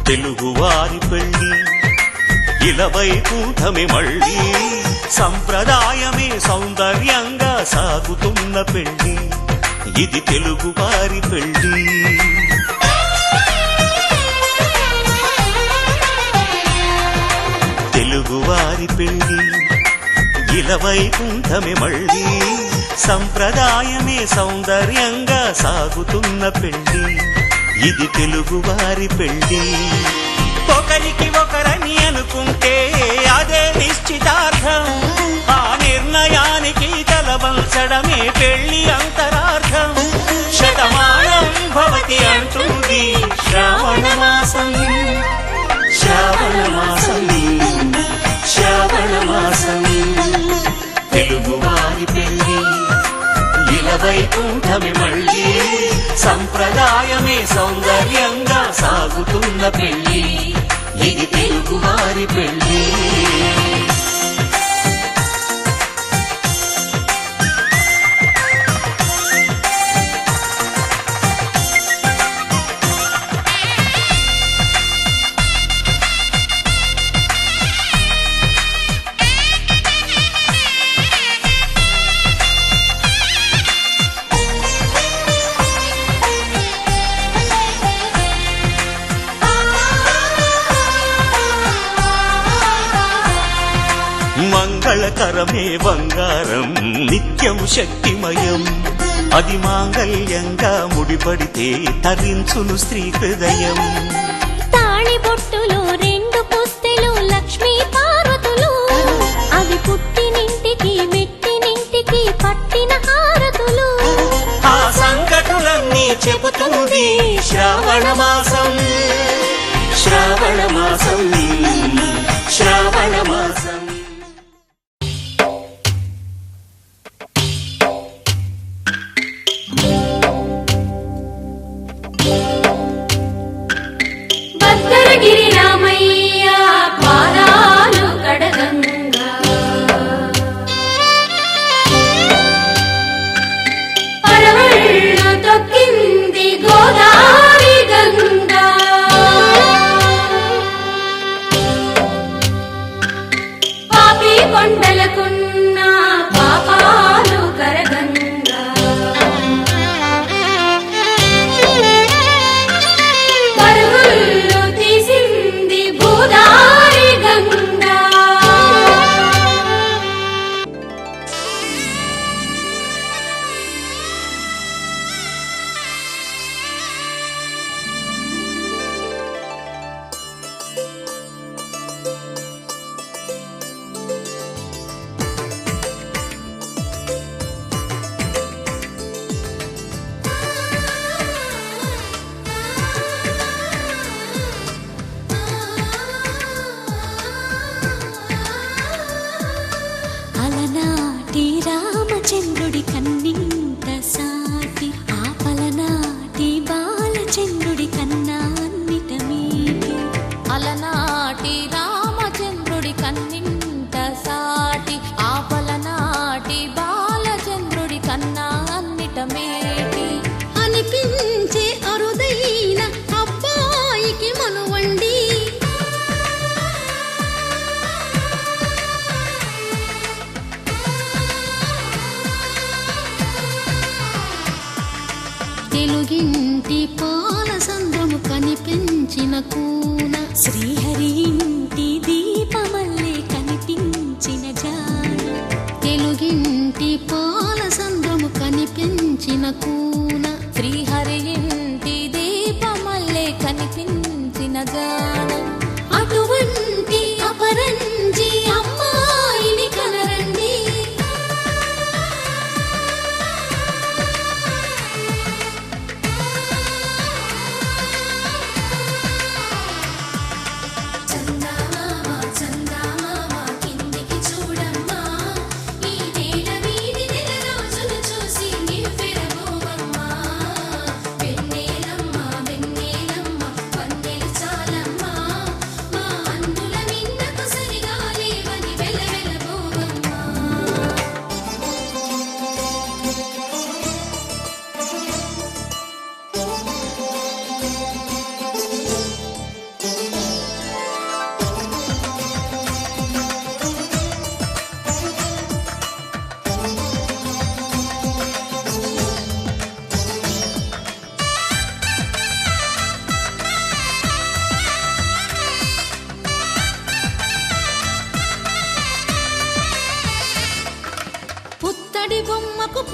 తెలుగువారి పెళ్లి ఇలవైకుంఠమే మళ్ళీ సంప్రదాయమే సౌందర్యంగా సాగుతున్న పెళ్లి ఇది తెలుగువారి పెళ్లి తెలుగువారి పెళ్లి ఇలవైకుంఠమే మళ్ళీ సంప్రదాయమే సౌందర్యంగా సాగుతున్న పెళ్లి ఇది తెలుగువారి పెళ్లి ఒకరికి ఒకరని అనుకుంటే అదే నిశ్చితార్థం ఆ నిర్ణయానికి తలవంచడమే పెళ్లి అంతరార్థం శతమానం భవతి అంటుంది శ్రావణ మాసం శ్రావణ మాసం శ్రావణ మాసం తెలుగువారి పెళ్లి ఇలవైకుంఠమే మళ్ళీ సంప్రదాయమే సౌందర్యంగా సాగుతున్న పెళ్లి ఇది తెలుగువారి పెళ్లి మంగళకరమే బంగారం నిత్యం శక్తిమయం అది మాంగళ్యంగా ముడిపడితే తరించును స్త్రీ హృదయం తాళి బొట్టులో రెండు పుస్తెలు లక్ష్మీ పార్వతులు అవి పుట్టినింటికి మెట్టినింటికి పట్టిన హారతులు ఆ సంఘటనలన్నీ చెబుతుంది శ్రావణ మాసం శ్రావణ మాసం శ్రావణ మాసం భద్రగిరి రామయ్య పాదాలు కడగంగా పరవళ్ళు తొక్కింది గోదావరి గంగా పాపి కొండలకున్న పాపాలు కరగంగా పరుగులు తీసింది భూదారి గంగా అలనాటి రామచంద్రుడి కన్నింత సాటి ఆపలనాటి బాలచంద్రుడి కన్నా అన్నిట మీటి అలనాటి రామచంద్రుడి కన్నింత సాటి ఆపలనాటి బాలచంద్రుడి కన్నా అన్నిట మేటి అనిపించే అరుదైన అబ్బాయికి మనువండి తెలుగింటి పాల సంద్రము కనిపించిన కూన శ్రీహరి ఇంటి దీపమల్లే కనిపించిన జాన తెలుగింటి పాల సంద్రము కనిపించిన కూన శ్రీహరి ఇంటి దీపమల్లే కనిపించిన జాన అటువంటి అపరంజి అమ్మాయిని కనరండి వెన్నెలమ్మ వెన్నెలమ్మ వన్నెలు చాలమ్మ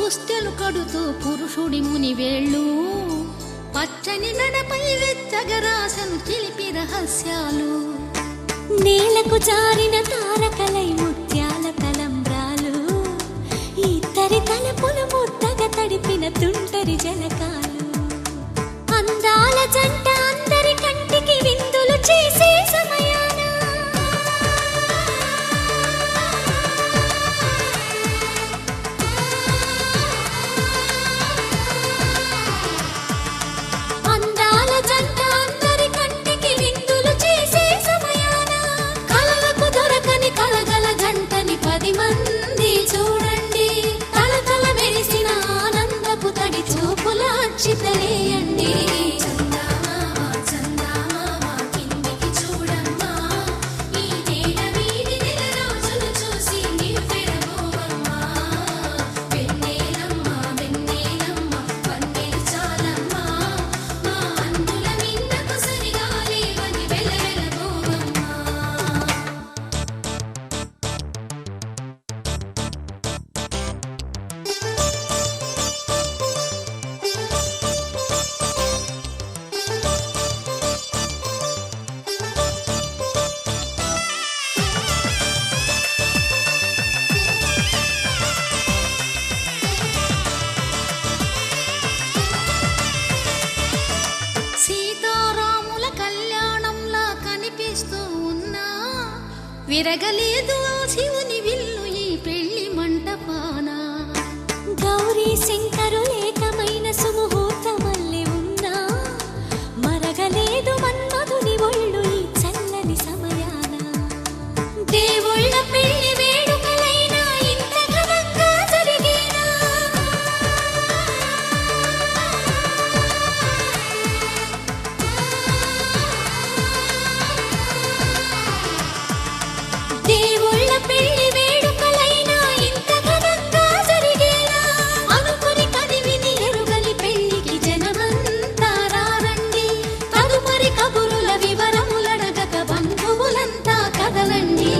పుస్తెలు కడుతూ పురుషుడి ముని వేళ్ళు పచ్చని నడపై వెచ్చగరాసను చిలిపి రహస్యాలు నేలకు జారిన తారకలై ముత్యాల తలంబ్రాలు ఇద్దరి తలపులు ముద్దగా తడిపిన తుంటరి జలకాలు అందాల జంట అందరి కంటికి విందులు చేసే సమయాన అందాల జంట అందరి కంటికి విందులు చేసే సమయాన కలలకు దొరకని కలగల జంటని 10 మంది చూడండి తలతల మెరిసిన ఆనందపు తడి చూపుల అచ్చితలేయండి సీతారాముల కళ్యాణంలా కనిపిస్తూ ఉన్నా విరగలేదు ఆ శివుని విల్లు ఈ పెళ్లి మంటపాన గౌరీ శంకరు ఏకమైన సుముహూర్తమల్లె ఉన్నా మరగలేదు మన్మధుని ఒళ్ళు ఈ చల్లని సమయాన దేవుళ్ళ పెళ్లి వేడుకలైనా ఇంత ఘనంగా జరిగేనా దేవుళ్ళ పెళ్లి వేడుకలైనా ఇంత ఘనంగా జరిగేలా అనుకుని కదివిని ఎరుగని పెళ్లికి జనమంతా రారండి తదుపరి కబురుల వివరములడగక బంధువులంతా కదలండి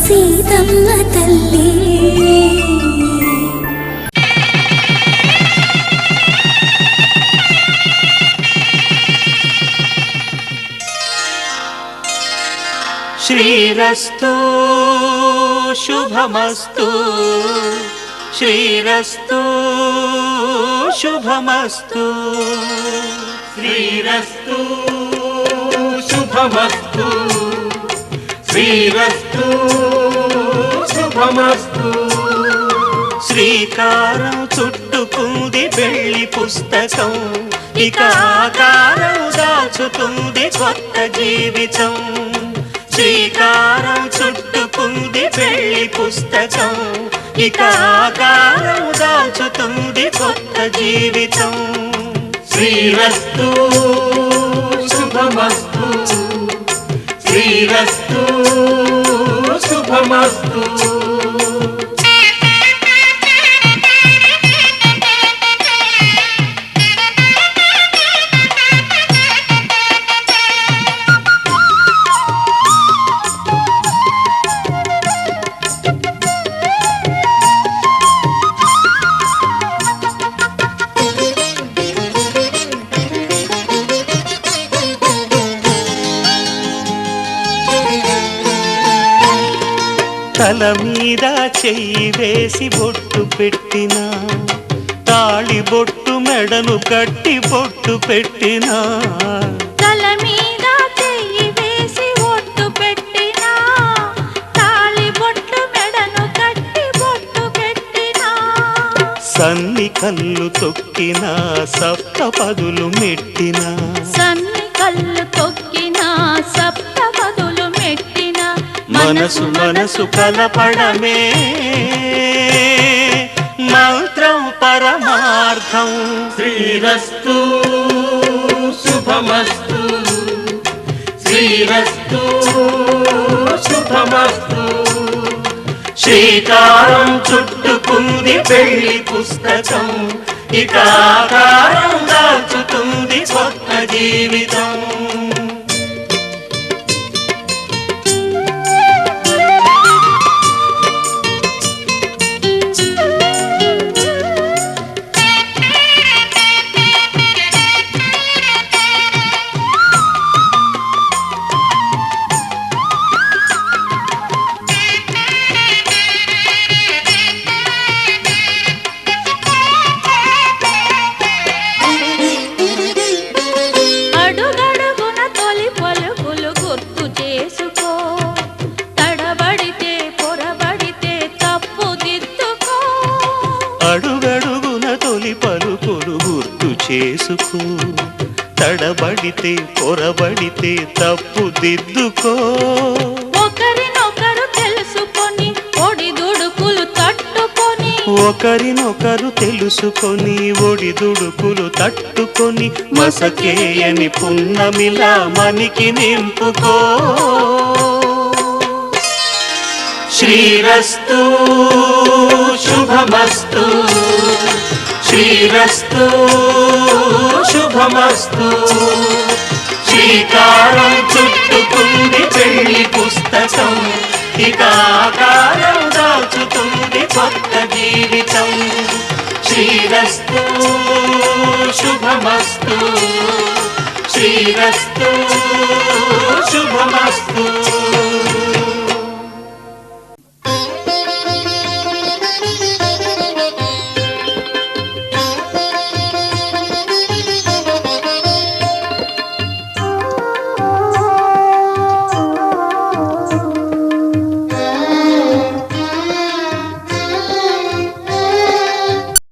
సీతమ్మ తల్లి శ్రీరస్తు శుభమస్తు శ్రీరస్తు శుభమస్తు శ్రీరస్తు శుభమస్తు శ్రీరస్తు శుభమస్తు. శ్రీకారం చుట్టుకుంది పెళ్లి పుస్తకం, ఇక ఆకారం దాచుతుంది కొత్త జీవితం. శ్రీకారం చుట్టుకుంది పెళ్లి పుస్తకం, ఇక ఆకారం దాచుతుంది కొత్త జీవితం. శ్రీరస్తు శుభమస్తు. శ్రీరస్తు శుభమస్తు. తల మీద చెయ్యి వేసి బొట్టు పెట్టినా, తాళి బొట్టు మెడను కట్టి బొట్టు పెట్టినా. తల మీద చెయ్యి వేసి బొట్టు పెట్టినా, తాళి బొట్టు మెడను కట్టి బొట్టు పెట్టినా. సన్ని కళ్ళు తొక్కినా, సప్త పదులు మెట్టినా. సన్ని కళ్ళు తొక్కినా, సప్త పదులు మెట్టినా. మనసు మనసు కలపడమే మంత్రం పరమార్థం. శ్రీరస్తు శుభమస్తు. శ్రీరస్తు శుభమస్తు. శ్రీకారం చుట్టుకుంది పెళ్లి పుస్తకం, ఇక ఆకారం దాచుతుంది కొత్త జీవితం. అడుగడుగున తొలి పలుకులు గుర్తు చేసుకో, తడబడితే పొరబడితే తప్పు దిద్దుకో. అడుగడుగున తొలి పలుకులు గుర్తు చేసుకో, తడబడితే పొరబడితే తప్పు దిద్దుకో. ఒకరినొకరు తెలుసుకొని ఒడిదుడుకులు తట్టుకొని, ఒకరినొకరు తెలుసుకొని ఒడిదుడుకులు తట్టుకొని, మసకేయని పున్నమిలా మనికి నింపుకో. శ్రీరస్తు శుభమస్తు. శ్రీరస్తు శుభమస్తు. శ్రీకారం చుట్టుకుంది పెళ్లి పుస్తకం, ఇక ఆకారం దాచుతుంది కొత్త జీవితం. శ్రీరస్తు శుభమస్తు. శ్రీరస్తు శుభమస్తు.